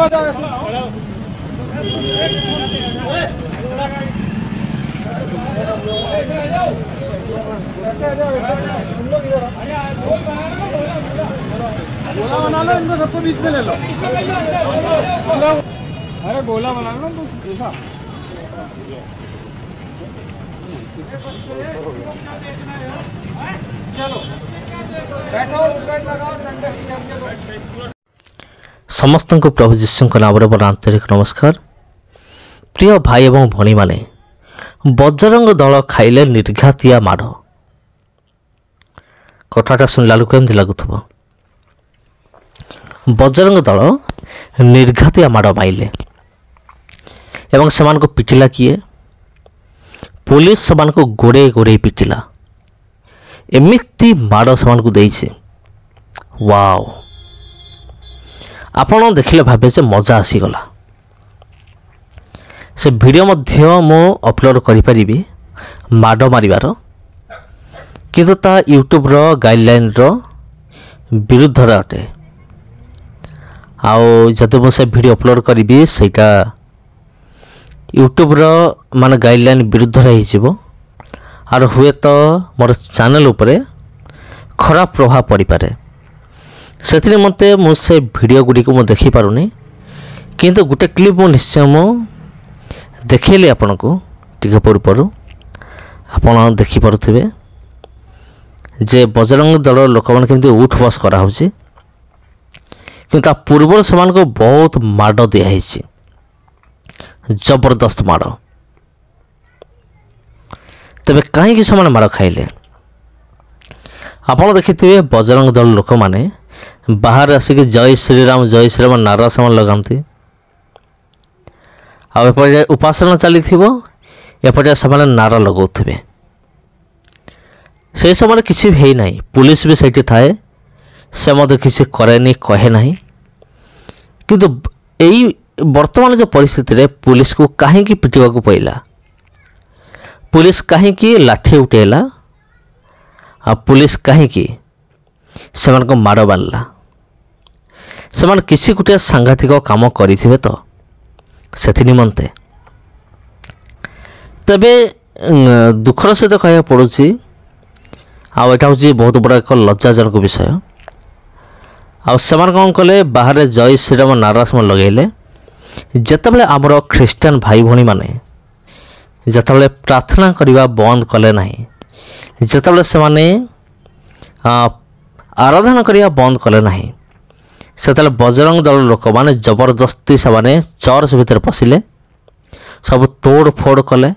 बना लो इनको सबको बीच में ले लो। अरे गोला बना लो तो ऐसा चलो बैठो लगाओ समस्त को प्रभु जीशु नाम बड़ आंतरिक नमस्कार। प्रिय भाई एवं भणी माने बजरंग दल खाइले निर्घातिया माड़ कथाटा शुणला केमती लगुव बजरंग दल निर्घातिया माड़ माइले एवं से पिटिला किए पुलिस से गोड़े गोड़े पिटिला एमिती माड़ से देइछे। वाओ आपण देखिले भाबे जे मजा आसीगला। से वीडियो मध्य मु अपलोड करि परिबी माड़ मारिबार किंतु ता यूट्यूब रो गाइडलाइन रो विरुद्ध अटे। आउ जदि मु से वीडियो अपलोड करी सेटा यूट्यूब रो माने गाइडलाइन विरुद्ध रही जीवो आर हुए तो मोर चैनल उपरे खराब प्रभाव पड़ी पारे। से मते मुझे वीडियो गुड़ी को देखी पारुनी किंतु गोटे क्लिप मु निश्चय मु देखिली आपण को टिके पूर्व आपण देखी पारुथिबे जे बजरंग दल लोक मैंने केमती उठ बस करा होची किंतु पूर्व से बहुत माड़ दिखाई जबरदस्त माड़। तेबे कहीं से माड़ खाइले आपण देखिथे बजरंग दल लोक मैंने बाहर आसिक जय श्रीराम नारा से लगाती आपटे उपासना चली एपटे से नारा लगाउथिबे से समय किसी भी ना पुलिस भी सेठी थाए से मत किसी करे कहे ना किंतु यही वर्तमान जो परिस्थिति रे पुलिस को कहीं पिटिबा को पइला पुलिस कहीं लाठी उठेला आ पुलिस कहीं से माड़ बारला से किसी गोटे सांघातिक काम करेंगे तो से निमंते तेबे दुखर सहित कह पड़ुची आटा हूँ बहुत बड़ा एक लज्जाजनक विषय से कौन कले बाहर जय श्रीराम नारा से लगेले जितेबाला आमर ख्रीष्टान भाई भणी माने जितेबाला प्रार्थना करने बंद कले ना जितेबाला से आराधना करने बंद कले ना से बजरंग दल लोक मैंने जबरदस्ती से चर्च भितर पशिले सब तोड़ फोड़ कले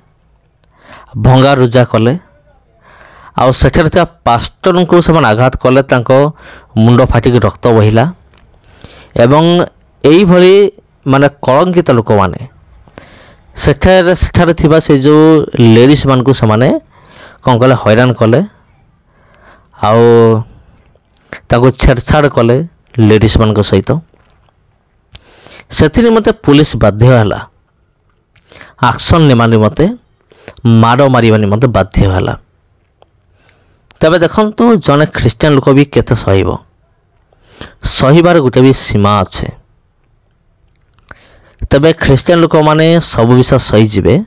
भंगा रुजा कले आउ सेठारे पास्टर को से आघात कले मुंड फाटिक रक्त बहिला एवं यही भली माने कलंकित लोक मैंने सेठारे थिबा से जो लेडीज मान को से कौन कले हैरान कले आउ छेड़छाड़ कले लेडीज मान सहित से मते पुलिस बाध्य है एक्शन नेमा निमते माड़ मारिबा निमते बाध्य है। तबे देखंतु जने ख्रीष्टियान लोक भी केते सहीबार गोटे भी सीमा अच्छे। तबे ख्रीष्टियान लोक माने सब विषय सहीजे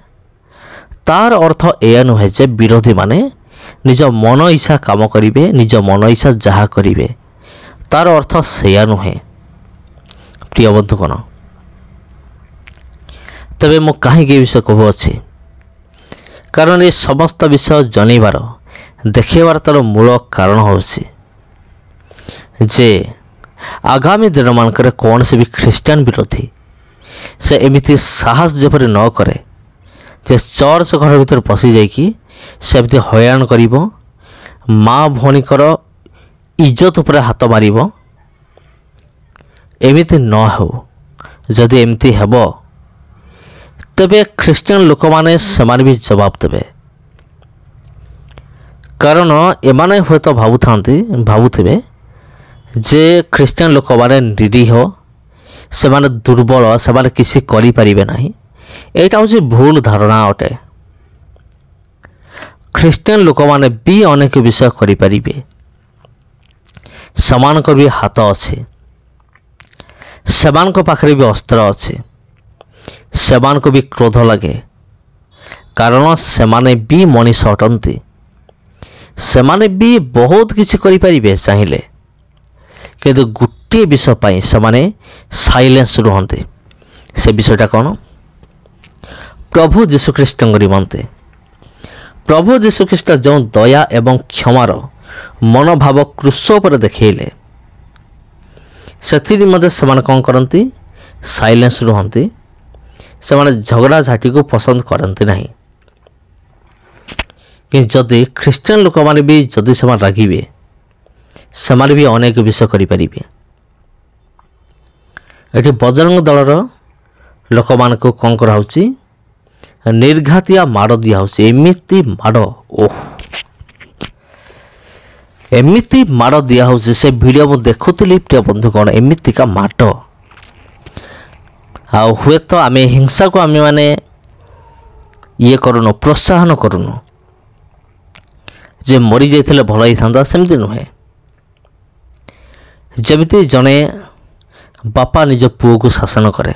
तार अर्थ यह नुहे जे विरोधी माने निज मन इच्छा काम करेंगे निज मन इच्छा जहाँ करेंगे तार अर्थ सेया नुहे। प्रिय बंधुगण तेबे मु कहीं विषय कहू अच्छी कारण ये समस्त विषय जनइबार देखेबार तार मूल कारण होछि जे आगामी दिन मानकर कौन से भी ख्रीष्टान विरोधी से एमिति साहस जेपरि न करे जे चर्च घर भीतर पशि जाइकी सेमती हैरान करिवो माँ भौणीकर इज्जत उपर हाथ मारिवो एमिति न हो। जदि एमती हेब तेबे ख्रीष्टियान लोक माने समान भी जवाब देबे कारण एमाने हुए तो भावुथिबे जे ख्रीष्टियान लोक माने निरीह से दुर्बल से किसी करि परिबे नाही एटा हूँ भूल धारणा अटे। ख्रीष्टियान लोक माने भी अनेक विषय करि परिबे समान भी हाथ अच्छे ସେମାନଙ୍କ ପାଖରେ ବି ଅସ୍ତ୍ର ଅଛି, ସେମାନଙ୍କୁ ବି କ୍ରୋଧ ଲାଗେ, କାରଣ ସେମାନେ ବି ମଣିଷ ଅଟନ୍ତି। ସେମାନେ ବି ବହୁତ କିଛି କରିପାରିବେ ଚାହିଁଲେ, କିନ୍ତୁ ଗୋଟିଏ ବିଷୟ ପାଇଁ ସେମାନେ ସାଇଲେନ୍ସ ରୁହନ୍ତି। ସେ ବିଷୟଟା କ'ଣ? ପ୍ରଭୁ ଯୀଶୁଖ୍ରୀଷ୍ଟଙ୍କ ନିମନ୍ତେ ପ୍ରଭୁ ଯୀଶୁଖ୍ରୀଷ୍ଟ ଯେଉଁ ଦୟା ଏବଂ କ୍ଷମାର ମନୋଭାବ କ୍ରୁଶ ଉପରେ ଦେଖାଇଲେ, ସେଥି ନିମନ୍ତେ ସେମାନେ କ'ଣ କରନ୍ତି? ସାଇଲେନ୍ସ ରୁହନ୍ତି। ସେମାନେ ଝଗଡ଼ା ଝାଟିକୁ ପସନ୍ଦ କରନ୍ତି ନାହିଁ। କିନ୍ତୁ ଯଦି ଖ୍ରୀଷ୍ଟିଆନ ଲୋକମାନେ ବି ଯଦି ସେମାନେ ରାଗିବେ, ସେମାନେ ବି ଅନେକ ବିଷୟ କରିପାରିବେ। ଏଠି ବଜରଙ୍ଗ ଦଳର ଲୋକମାନଙ୍କୁ କ'ଣ କରାହେଉଛି? ନିର୍ଘାତିଆ ମାଡ଼ ଦିଆହେଉଛି। ଏମିତି ମାଡ଼, ଏମିତି ମାଡ଼ ଦିଆହେଉଛି। ସେ ଭିଡ଼ିଓ ମୁଁ ଦେଖୁଥିଲି ପ୍ରିୟ ବନ୍ଧୁଗଣ, ଏମିତିକା ମାଡ଼। ଆଉ ହୁଏତ ଆମେ ହିଂସାକୁ ଆମେମାନେ କରୁନୁ, ପ୍ରୋତ୍ସାହନ କରୁନୁ ଯେ ମରିଯାଇଥିଲେ ଭଲ ହେଇଥାନ୍ତା, ସେମିତି ନୁହେଁ। ଯେମିତି ଜଣେ ବାପା ନିଜ ପୁଅକୁ ଶାସନ କରେ,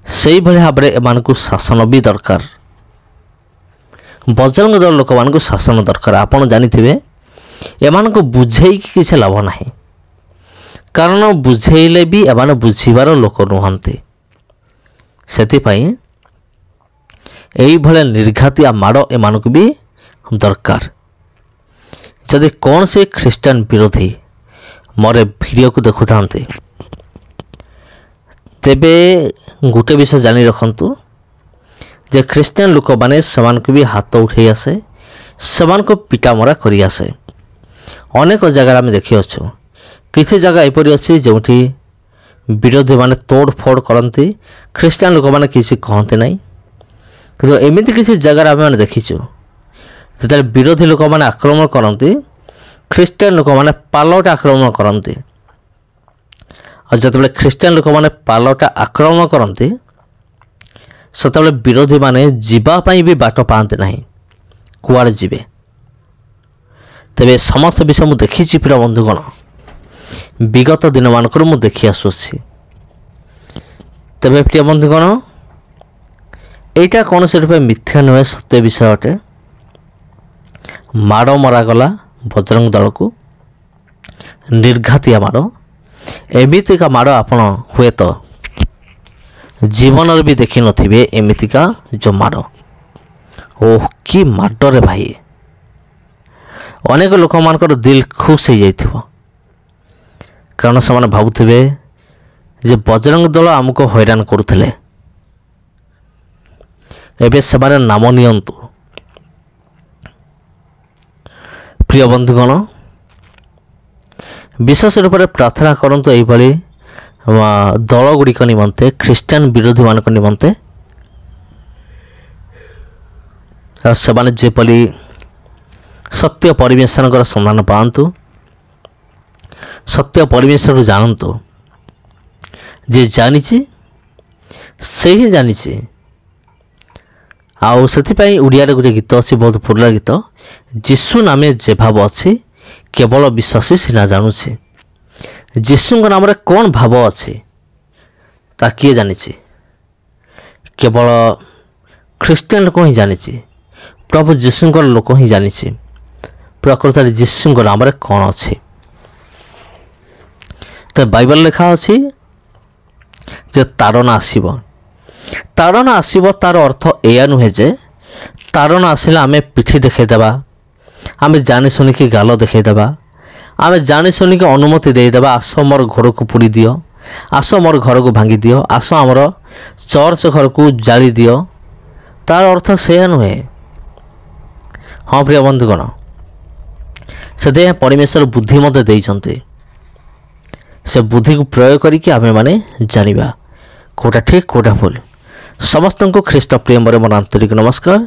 ସେଇଭଳି ଭାବରେ ଏମାନଙ୍କୁ ଶାସନ ବି ଦରକାର। ବଜରଙ୍ଗ ଦଳ ଲୋକମାନଙ୍କୁ ଶାସନ ଦରକାର। ଆପଣ ଜାଣିଥିବେ, ଏମାନଙ୍କୁ ବୁଝେଇକି କିଛି ଲାଭ ନାହିଁ, କାରଣ ବୁଝେଇଲେ ବି ଏମାନେ ବୁଝିବାର ଲୋକ ନୁହନ୍ତି। ସେଥିପାଇଁ ଏଇଭଳିଆ ନିର୍ଘାତିଆ ମାଡ଼ ଏମାନଙ୍କୁ ବି ଦରକାର। ଯଦି କୌଣସି ଖ୍ରୀଷ୍ଟିଆନ ବିରୋଧୀ ମୋର ଭିଡ଼ିଓକୁ ଦେଖୁଥାନ୍ତି, ତେବେ ଗୋଟେ ବିଷୟ ଜାଣି ରଖନ୍ତୁ ଯେ ଖ୍ରୀଷ୍ଟିଆନ ଲୋକମାନେ ସେମାନଙ୍କୁ ବି ହାତ ଉଠାଇ ଆସେ, ସେମାନଙ୍କୁ ପିଟାମରା କରି ଆସେ। ଅନେକ ଜାଗାରେ ଆମେ ଦେଖିଅଛୁ। କିଛି ଜାଗା ଏପରି ଅଛି ଯେଉଁଠି ବିରୋଧୀମାନେ ତୋଡ଼ ଫୋଡ଼ କରନ୍ତି, ଖ୍ରୀଷ୍ଟିଆନ ଲୋକମାନେ କିଛି କହନ୍ତି ନାହିଁ। କିନ୍ତୁ ଏମିତି କିଛି ଜାଗାରେ ଆମେମାନେ ଦେଖିଛୁ, ଯେତେବେଳେ ବିରୋଧୀ ଲୋକମାନେ ଆକ୍ରମଣ କରନ୍ତି, ଖ୍ରୀଷ୍ଟିଆନ ଲୋକମାନେ ପାଲଟା ଆକ୍ରମଣ କରନ୍ତି। ଆଉ ଯେତେବେଳେ ଖ୍ରୀଷ୍ଟିଆନ ଲୋକମାନେ ପାଲଟା ଆକ୍ରମଣ କରନ୍ତି, ସେତେବେଳେ ବିରୋଧୀମାନେ ଯିବା ପାଇଁ ବି ବାଟ ପାଆନ୍ତି ନାହିଁ, କୁଆଡ଼େ ଯିବେ। ତେବେ ସମସ୍ତ ବିଷୟ ମୁଁ ଦେଖିଛି ପ୍ରିୟ ବନ୍ଧୁଗଣ, ବିଗତ ଦିନମାନଙ୍କରୁ ମୁଁ ଦେଖି ଆସୁଅଛି। ତେବେ ପ୍ରିୟ ବନ୍ଧୁଗଣ, ଏଇଟା କୌଣସି ରୂପେ ମିଥ୍ୟା ନୁହେଁ, ସତ୍ୟ ବିଷୟ ଅଟେ। ମାଡ଼ ମରାଗଲା ବଜରଙ୍ଗ ଦଳକୁ, ନିର୍ଘାତିଆ ମାଡ଼। ଏମିତିକା ମାଡ଼ ଆପଣ ହୁଏତ ଜୀବନରେ ବି ଦେଖିନଥିବେ। ଏମିତିକା ଯେଉଁ ମାଡ଼, କି ମାଡ଼ରେ ଭାଇ! ଅନେକ ଲୋକମାନଙ୍କର ଦିଲ ଖୁସ୍ ହେଇଯାଇଥିବ, କାରଣ ସେମାନେ ଭାବୁଥିବେ ଯେ ବଜରଙ୍ଗ ଦଳ ଆମକୁ ହଇରାଣ କରୁଥିଲେ, ଏବେ ସେମାନେ ନାମ ନିଅନ୍ତୁ। ପ୍ରିୟ ବନ୍ଧୁଗଣ, ବିଶେଷ ରୂପରେ ପ୍ରାର୍ଥନା କରନ୍ତୁ ଏହିଭଳି ଦଳଗୁଡ଼ିକ ନିମନ୍ତେ, ଖ୍ରୀଷ୍ଟିଆନ ବିରୋଧୀମାନଙ୍କ ନିମନ୍ତେ। ଆଉ ସେମାନେ ଯେପରି ସତ୍ୟ ପରମେଶ୍ୱରଙ୍କର ସନ୍ଧାନ ପାଆନ୍ତୁ, ସତ୍ୟ ପରମେଶ୍ୱରରୁ ଜାଣନ୍ତୁ। ଯିଏ ଜାଣିଛି ସେ ହିଁ ଜାଣିଛି। ଆଉ ସେଥିପାଇଁ ଓଡ଼ିଆରେ ଗୋଟେ ଗୀତ ଅଛି, ବହୁତ ପୁରୁଣା ଗୀତ, ଯୀଶୁ ନାମେ ଯେ ଭାବ ଅଛି କେବଳ ବିଶ୍ୱାସୀ ସିନା ଜାଣୁଛି। ଯୀଶୁଙ୍କ ନାମରେ କ'ଣ ଭାବ ଅଛି ତା କିଏ ଜାଣିଛି? କେବଳ ଖ୍ରୀଷ୍ଟିଆନ ଲୋକ ହିଁ ଜାଣିଛି। ପ୍ରଭୁ ଯୀଶୁଙ୍କର ଲୋକ ହିଁ ଜାଣିଛି ପ୍ରକୃତରେ ଯୀଶୁଙ୍କ ନାମରେ କ'ଣ ଅଛି। ତ ବାଇବଲ ଲେଖା ଅଛି ଯେ ତାଡ଼ନା ଆସିବ। ତାଡ଼ନା ଆସିବ, ତା'ର ଅର୍ଥ ଏଇଆ ନୁହେଁ ଯେ ତାଡ଼ନା ଆସିଲେ ଆମେ ପିଠି ଦେଖାଇଦେବା, ଆମେ ଜାଣି ଶୁଣିକି ଗାଲ ଦେଖାଇଦେବା, ଆମେ ଜାଣି ଶୁଣିକି ଅନୁମତି ଦେଇଦେବା, ଆସ ମୋର ଘରକୁ ପୋଡ଼ି ଦିଅ, ଆସ ମୋର ଘରକୁ ଭାଙ୍ଗି ଦିଅ, ଆସ ଆମର ଚର୍ଚ୍ଚ ଘରକୁ ଜାଳି ଦିଅ। ତା'ର ଅର୍ଥ ସେୟା ନୁହେଁ। ହଁ ପ୍ରିୟ ବନ୍ଧୁଗଣ, ସେଥିପାଇଁ ପରମେଶ୍ୱର ବୁଦ୍ଧି ମଧ୍ୟ ଦେଇଛନ୍ତି। ସେ ବୁଦ୍ଧିକୁ ପ୍ରୟୋଗ କରିକି ଆମେମାନେ ଜାଣିବା କେଉଁଟା ଠିକ୍ କେଉଁଟା ଭୁଲ। ସମସ୍ତଙ୍କୁ ଖ୍ରୀଷ୍ଟ ପ୍ରେମରେ ମୋର ଆନ୍ତରିକ ନମସ୍କାର।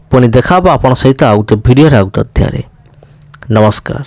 ପୁଣି ଦେଖା ହେବ ଆପଣଙ୍କ ସହିତ ଆଉ ଗୋଟେ ଭିଡ଼ିଓରେ, ଆଉ ଗୋଟେ ଅଧ୍ୟାୟରେ। ନମସ୍କାର।